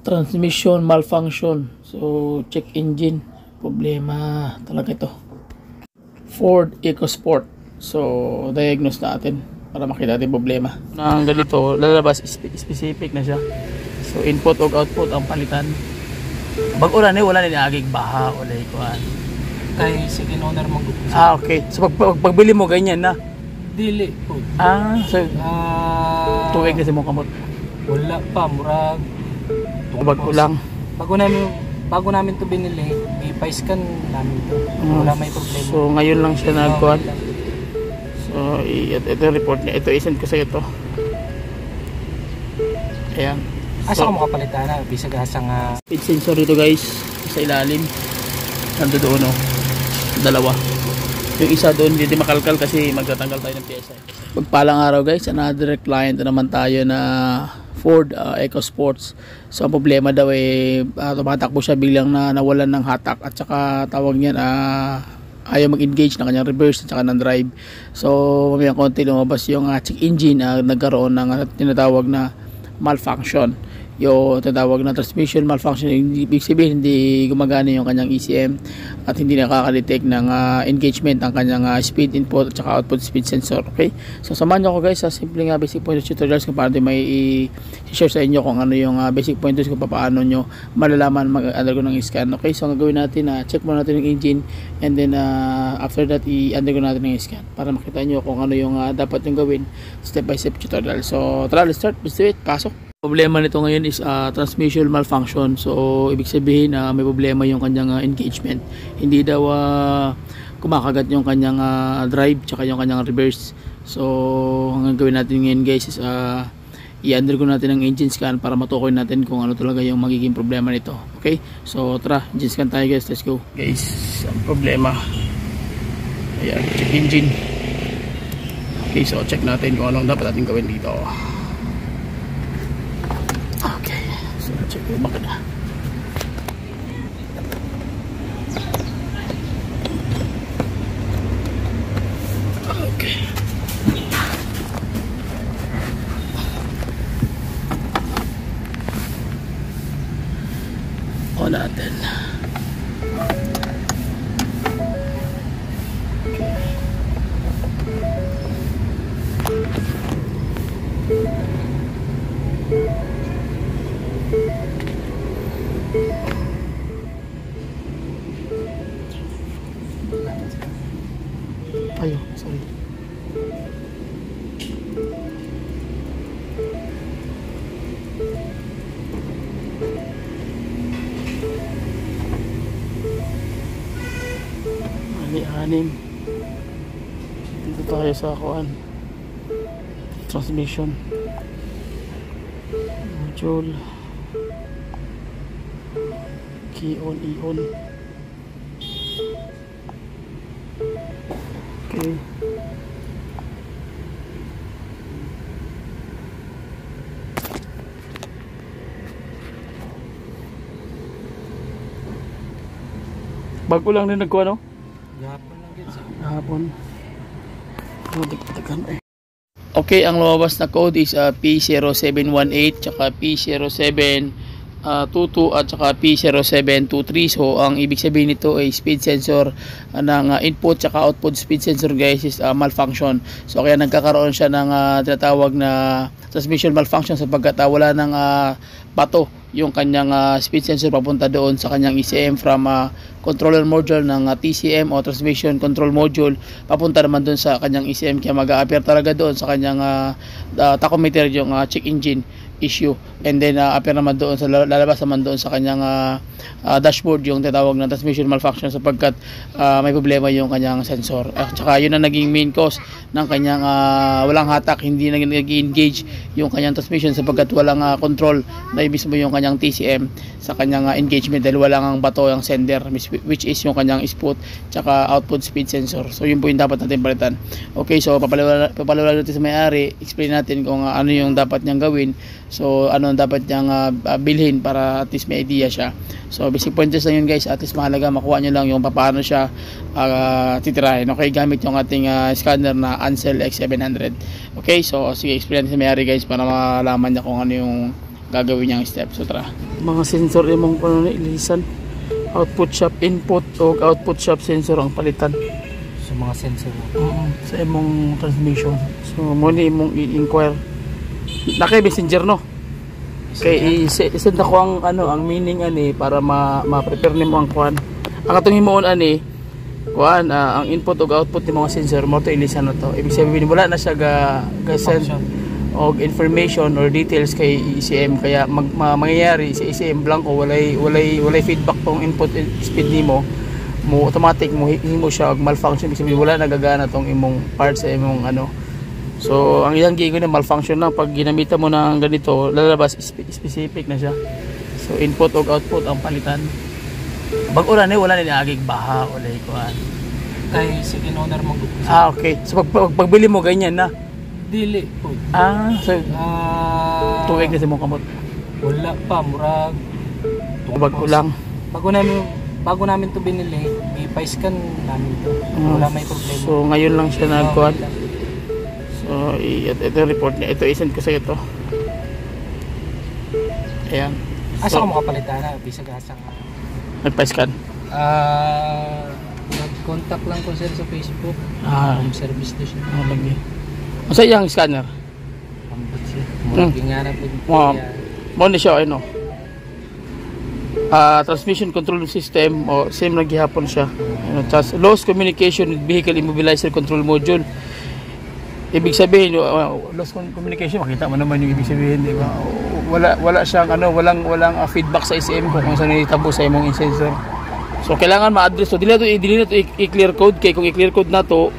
Transmission malfunction. So check engine. Problema talaga ito. Ford EcoSport. So diagnose natin para makita natin problema. Nang ganito, lalabas specific na siya. So input o output ang palitan. Bag-ura ni wala ni agig baha o lay kuan. Kay second owner mong gusto. Okay. So pagbili mo ganyan na. Dili po. So tuwig kasi mo kamot. Wala pa murag Tubag ko lang. Bago namin to binili, i-scan namin to. Wala may problema. So ngayon lang siya nagkuhan. So ito report niya. Ito isend ko sa ito. Ayan. Asa ko makapalitan na bisag asa nga speed sensor dito guys sa ilalim. Nando doon oh. Dalawa. Yung isa doon hindi makalkal kasi magtatanggal tayo ng pyesa. Pagpalang araw guys, another client na naman tayo na Ford EcoSports. So ang problema daw tumatakbo siya biglang na nawalan ng hatak at saka tawag niyan ayaw mag-engage ng kanyang reverse at saka ng drive. So mamayang konti lumabas yung check engine nagkaroon ng tinatawag na malfunction. Yung tinatawag na transmission malfunction, ibig sabihin hindi gumagana yung kanyang ECM at hindi nakaka-detect ng engagement ang kanyang speed input at saka output speed sensor. Okay, so samahan nyo ako guys sa simpleng basic pointers tutorials kung paano may i-share sa inyo kung ano yung basic pointers kung paano nyo malalaman mag-undergo ng scan. Okay, so ang gagawin natin check muna natin yung engine and then after that i-undergo natin ng scan para makita nyo kung ano yung dapat yung gawin step by step tutorial. So tara, let's start, let's do it, pasok. Problema nito ngayon is transmission malfunction. So ibig sabihin may problema yung kanyang engagement. Hindi daw kumakagat yung kanyang drive tsaka yung kanyang reverse. So ang gagawin natin ngayon guys is i-undergo natin ang engine scan para matukoy natin kung ano talaga yung magiging problema nito. Okay, so tara, engine scan tayo guys, let's go. Guys, ang problema, ayan, check engine. Okay, so check natin kung anong dapat natin gawin dito. Check yung makina. Okay. On natin. Ayo, sorry. Anim. Dito tayo sa kuan. Transmission. Module. Key on, E-on. Okay. Bago lang din nagkuha no? gahapon lang gid sa Hapon. Okay, ang lumabas na code is P0718 tsaka P0722 at saka P0723. So ang ibig sabihin nito ay speed sensor ng input tsaka output speed sensor guys is malfunction. So kaya nagkakaroon siya ng tinatawag na transmission malfunction sapagkat wala ng bato yung kanyang speed sensor papunta doon sa kanyang ECM from controller module ng TCM o transmission control module papunta naman doon sa kanyang ECM, kaya mag-a-appear talaga doon sa kanyang tachometer yung check engine issue, and then appear naman doon sa lalabas naman doon sa kanyang dashboard yung tinatawag na transmission malfunction sapagkat may problema yung kanyang sensor. Tsaka yun ang naging main cause ng kanyang walang hatak, hindi nag-engage yung kanyang transmission sapagkat walang control na mismo yung kanyang TCM sa kanyang engagement dahil walang ang bato yung sender which is yung kanyang input tsaka output speed sensor. So yun po yung dapat natin palitan. Okay, so papaliwanag natin sa may-ari, explain natin kung ano yung dapat niyang gawin. So ano dapat niyang bilhin para at least may idea siya. So basic pointers lang yun guys, at least mahalaga makuha nyo lang yung paano siya titirahin. Okay, gamit yung ating scanner na Ansel X700. Okay, so sige, explain natin sa may-ari guys para malaman niya kung ano yung gagawin niyang step. So tara, mga sensor imong kuno ilisan, output shop input o output shop sensor ang palitan So mga sensor sa imong transmission. So mo ni imong i-inquire na kay messenger no, kay isend ako ang ano ang meaning ani para ma-prepare nimo ang kuan. Ang atong himuon ani kuan ang input ug output ni mga sensor mo to ilisan na to. Ibig sabihin wala na siya ga send og information or details kay ECM, kaya mangyayari sa ECM blanco, walay feedback tong input speed nimo mo automatic mo himo siya og malfunction. Ibig sabihin wala nagagana tong imong part sa imong ano. So ang ilang gigo na malfunction na pag ginamitan mo ng ganito lalabas specific na siya. So input ug output ang palitan. Bag-ura ni wala ni agig baha wala kuan kay second owner mo. Okay, so pagbili mo ganyan na Dili po. So tuwig na si mong kamot. Wala pa, murag. Bago lang. Bago namin to binili, ipa-scan namin to. Wala may problema. So ngayon lang siya nagkuhan. So ito report niya. Ito isend ko sa ito. Ayan. Asa ko makapalitan na, bisag asang. Nagpa-scan. Nag-contact lang ko sir sa Facebook. Home service to siya. Lagi. Masa yung scanner? Ambot siya. Murag nga na po. Mo ni siya ano. Transmission control system o same na gihapon siya. Lost communication with vehicle immobilizer control module. Ibig sabihin lost communication, makita mo naman yung ibig sabihin, di ba? Wala siyang ano, walang feedback sa ECM kung saan nitabo sa imong sensor. So kailangan ma-address. So dili na to i-clear code kay kung i-clear code na to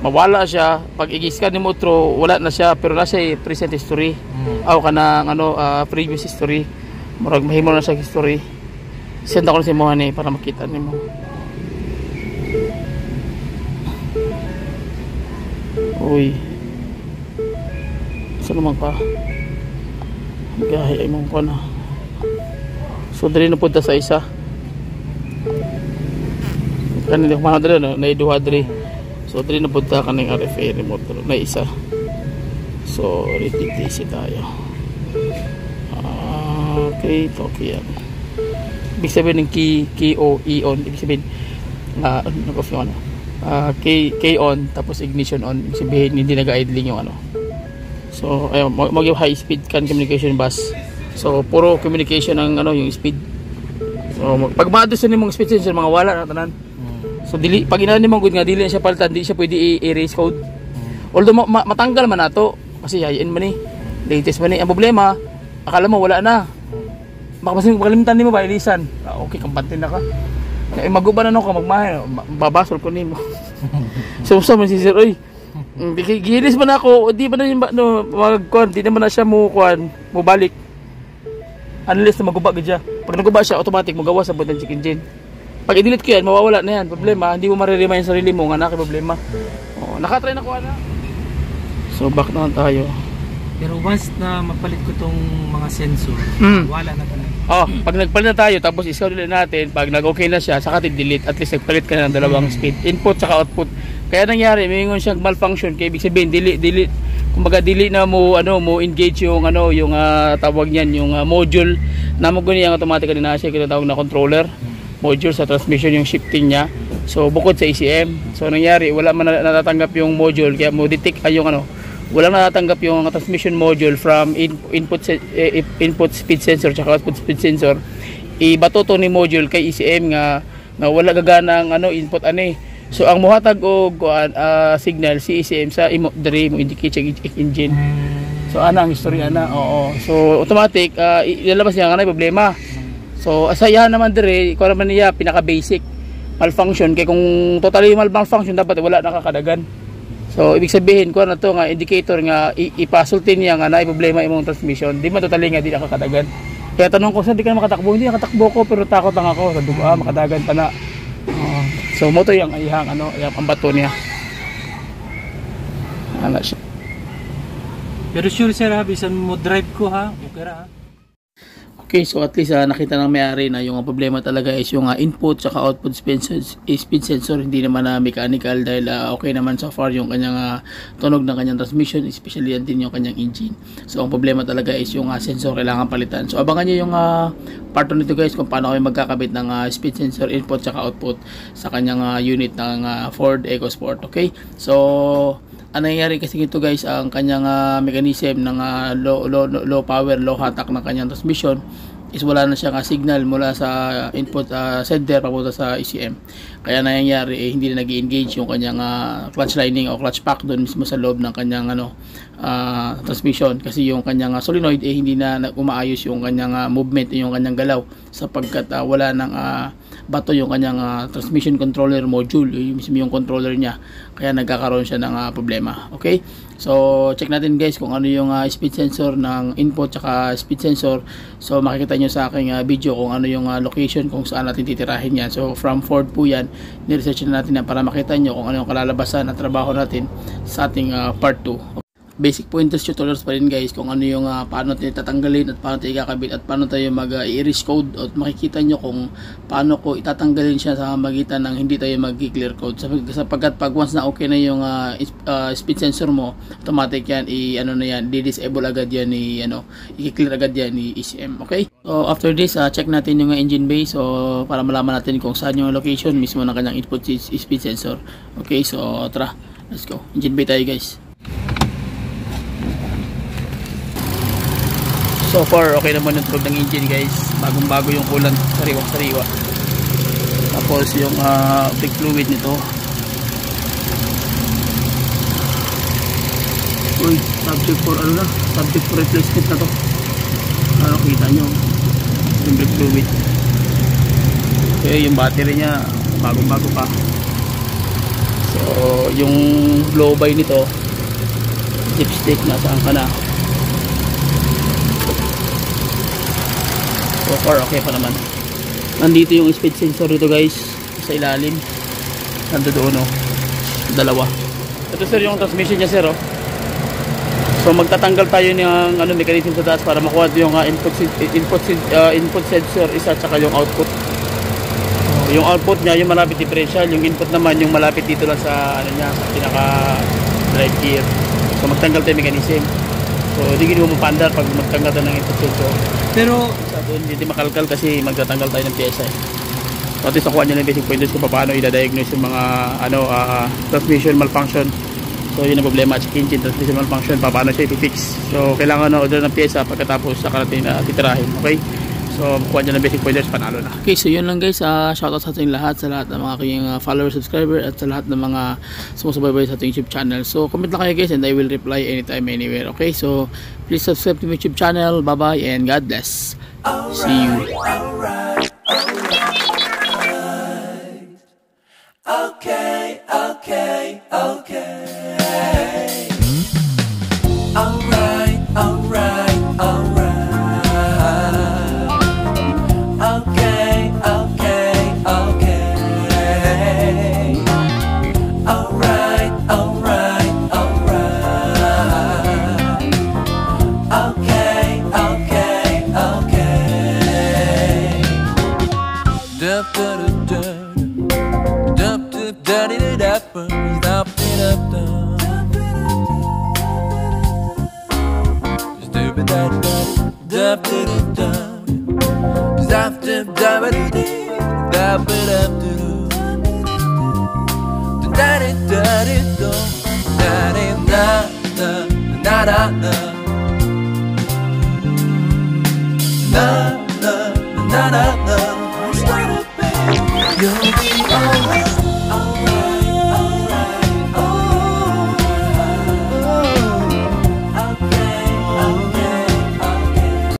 mawala siya. Pag i-scan ni mo otro wala na siya, pero nasa present history aw kanang ano previous history, murag mahimo na siya history. Send ako sa imo ni para makita nimo. Uy, saan naman pa gahi imong ko na. So dali na punta sa isa kanila mga dali na iduha dali. So dali na punta kaning RFA remote na isa. So repeat tayo. Okay, okay yan. Ibig sabihin ng key o on, ibig sabihin nag-off yung ano. K on tapos ignition on, ibig sabihin hindi nag-idling yung ano. So ayun, mag-yung high speed CAN communication bus. So puro communication ang ano yung speed. So pag ma-adjust ni mong speed sensor mga wala na tanan. So dili pag inani mong good nga dili siya palitan, di siya pwede i-erase code. Although matanggal man nato kasi yayin man ni latest man ni. Ang problema akala mo wala na. Baka makalimutan nimo ba ilisan. Okay kampante na ka. Kaya maguban na ka magmahay, babasol ko nimo. So man si sir oy. Gilis man ako, di ba na no magkuan, di naman na siya mo kuan, mo balik. Unless na maguba gid siya. Pag naguba siya automatic magawa sa button check engine. Pag i-delete ko yan, mawawala na yan. Problema, hindi mo mariremind sa sarili mo nga na problema. Nakatry na ko na. So back naman tayo. Pero once na mapalit ko tong mga sensor, wala na talaga. Pag nagpalit na tayo, tapos i-schedule natin, pag nag-okay na siya, saka delete. At least nagpalit ka na ng dalawang speed. Input saka output. Kaya nangyari, mayroon siyang malfunction. Kaya ibig sabihin, delete. Kumbaga, delete na mo, mo engage yung, yung tawag niyan, yung module. Na mo ganyan automatic na siya, kinatawag na controller. Module sa transmission yung shifting niya. So bukod sa ECM, so nangyari wala man natatanggap yung module, kaya mo detect yung walang natatanggap yung transmission module from input speed sensor at output speed sensor. Ibato to ni module kay ECM nga wala gagana ang input ani. So ang muhatag og signal si ECM sa diri mo indicate check engine. So ana ang history ana. So automatic ilalabas niya nga na problema. So asayahan naman dire, ko naman niya pinaka basic malfunction, kay kung totally malfunction dapat wala nakakadagan. So ibig sabihin ko na to nga indicator nga ipasultin niya nga na problema imong transmission, di man totally nga di nakakadagan. Kaya tanong ko, saan di ka makatakbo? Hindi nakatakbo ko pero takot lang ako sa dugo, makadagan pa na. So mo to yung ihang yung pambato niya. Ana siya. Pero sure sir ha, bisan mo drive ko ha, okay ra ha. Okay, so at least nakita ng may-ari na yung problema talaga is yung input saka output speed sensor, hindi naman mechanical dahil okay naman so far yung kanyang tunog ng kanyang transmission, especially yan din yung kanyang engine. So ang problema talaga is yung sensor kailangan palitan. So abangan nyo yung part nito guys kung paano kayo magkakabit ng speed sensor input saka output sa kanyang unit ng Ford EcoSport. Okay, so ang nangyayari kasi ito guys, ang kanyang mechanism ng low power, low hatak ng kanyang transmission is wala na siyang signal mula sa input sender papunta sa ECM. Kaya nangyayari hindi na nag-engage yung kanyang clutch lining o clutch pack doon mismo sa loob ng kanyang transmission, kasi yung kanyang solenoid hindi na umaayos yung kanyang movement, yung kanyang galaw, sapagkat wala ng bato yung kanyang transmission controller module, yung mismo yung controller niya, kaya nagkakaroon siya ng problema. Okay, so check natin guys kung ano yung speed sensor ng input tsaka speed sensor. So makikita nyo sa aking video kung ano yung location kung saan natin titirahin yan. So from Ford po yan, niresearch na natin yan para makita nyo kung ano yung kalalabasan at trabaho natin sa ating part 2. Basic pointers tutorials pa rin guys kung ano yung paano tayo tatanggalin at paano tayo ikakabit at paano tayo mag-erase code, at makikita nyo kung paano ko itatanggalin siya sa magitan ng hindi tayo mag-clear code, sapagkat pag once na okay na yung speed sensor mo, automatic yan di-disable agad yan, i-clear agad yan ni ECM. Okay, so after this check natin yung engine bay, so para malaman natin kung saan yung location mismo ng kanyang input speed sensor. Okay, so tara, let's go. Engine bay tayo guys. So far, okay naman yung tunog ng engine guys. Bagong-bago yung coolant, sariwa-sariwa. Tapos yung brake fluid nito. Uy, subject for replacement na to. Kita nyo yung brake fluid. Okay, yung battery nya bagong-bago pa. So, yung blow by nito, dipstick, nasaan ka na. So far okay pa naman. Nandito yung speed sensor dito guys sa ilalim. Nandito doon dalawa. Ito sir yung transmission niya sir. So magtatanggal tayo ng mechanism sa taas para makuha yung input sensor isa tsaka yung output. Yung output niya yung malapit differential, yung input naman yung malapit dito lang sa sa pinaka drive gear. So magtanggal tayo mechanism. So hindi mo mapandar pag magtanggal ng input sensor. Pero sa doon hindi makalkal kasi magtatanggal tayo ng pyesa. So at least nakuha nyo ng basic pointers kung paano i-diagnose yung mga transmission malfunction. So yun ang problema, engine transmission malfunction, paano siya i-fix. So kailangan order ng pyesa pagkatapos saka natin titirahin. Okay, so kuha nyo ng basic pointers, panalo na. Okay, so yun lang guys, shoutout sa ating lahat, sa lahat ng mga aking followers, subscriber, at sa lahat ng mga sumusubaybay sa ating YouTube channel. So comment lang kayo guys and I will reply anytime, anywhere. Okay, so please subscribe to my YouTube channel. Bye bye and God bless. See you. Okay. Na na na na na na.